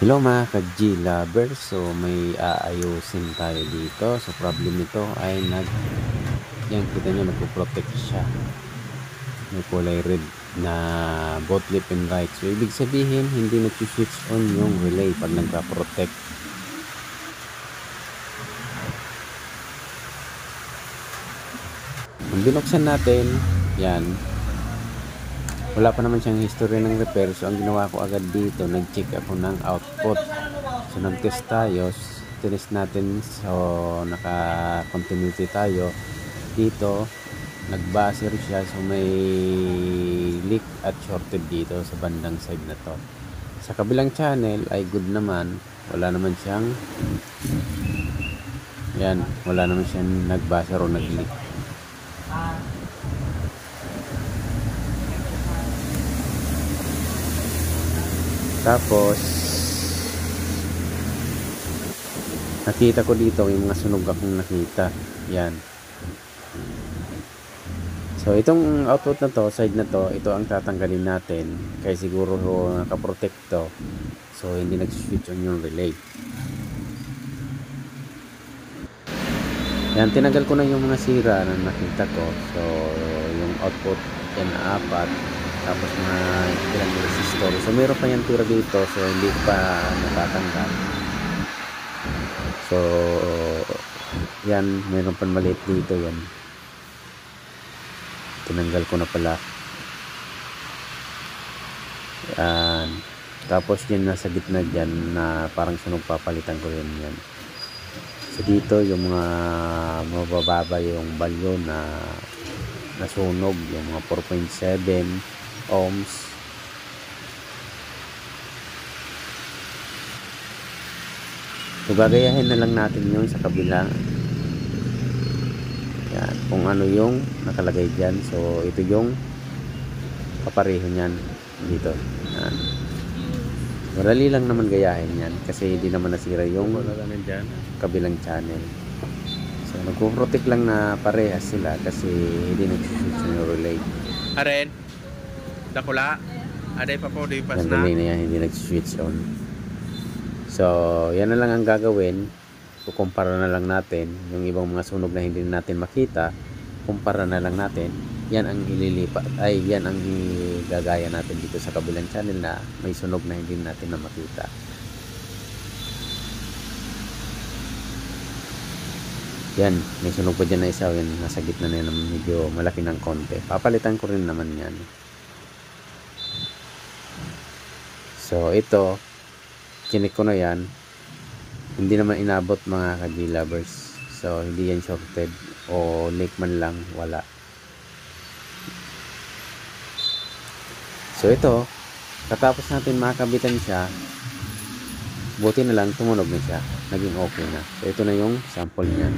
Hello mga ka-G lovers, so may aayusin tayo dito. So problem nito ay yan kita nyo, nagpo-protect siya. May kulay red na both left and right. So ibig sabihin hindi nag-switch on yung relay pag nagpa-protect. Kung binuksan natin, yan. Wala pa naman siyang history ng repair. So ang ginawa ko agad dito, nag-check ako ng output. So nag-test tayo, test natin. So naka-continuity tayo. Dito, nag-buzzer siya. So may leak at shorted dito sa bandang side na to. Sa kabilang channel ay good naman. Wala naman siyang wala naman siyang nag-buzzer o nag-leak. Tapos nakita ko dito yung mga sunog akong nakita. Yan. So itong output na to, side na to, ito ang tatanggalin natin. Kaya siguro nakaprotect to. So hindi nag-switch on yung relay. Yan, tinanggal ko na yung mga sira na nakita ko. So yung output yan 4. Tapos mga ilang resistor. So meron pa yan tira dito. So hindi pa natatanggal. So yan, meron pa maliit dito yan. Tinanggal ko na pala. Yan. Tapos yan nasa gitna dyan na parang sunog, papalitan ko yun yan. So dito yung mga mabababa yung value na nasunog, yung mga 4.7 ohms. So gagayahin na lang natin yun sa kabila. Yan, kung ano yung nakalagay dyan. So ito yung kapareho nyan dito. Yan. Marali lang naman gayahin yan kasi hindi naman nasira yung kabilang channel. So nagpo-protect lang na parehas sila kasi hindi nag-switch yung relay. Aren, dakula, aday pa po, di pas Yung na. relay na yan hindi nag-switch on. So yan na lang ang gagawin. Kukumpara na lang natin yung ibang mga sunog na hindi natin makita. Kumpara na lang natin. Yan ang ililipat, ay yan ang gagaya natin dito sa kabilang channel na may sunog na hindi natin na makita. Yan, may sunog pa dyan na isa. Yan, nasa gitna na yan, medyo malaki ng konti. Papalitan ko rin naman yan. So ito, chinik ko na yan. Hindi naman inabot mga ka-G lovers. So hindi yan shorted o leak man lang, wala. So ito, katapos natin makabitan siya, buti na lang tumunog na siya, naging okay na. So ito na yung sample niya.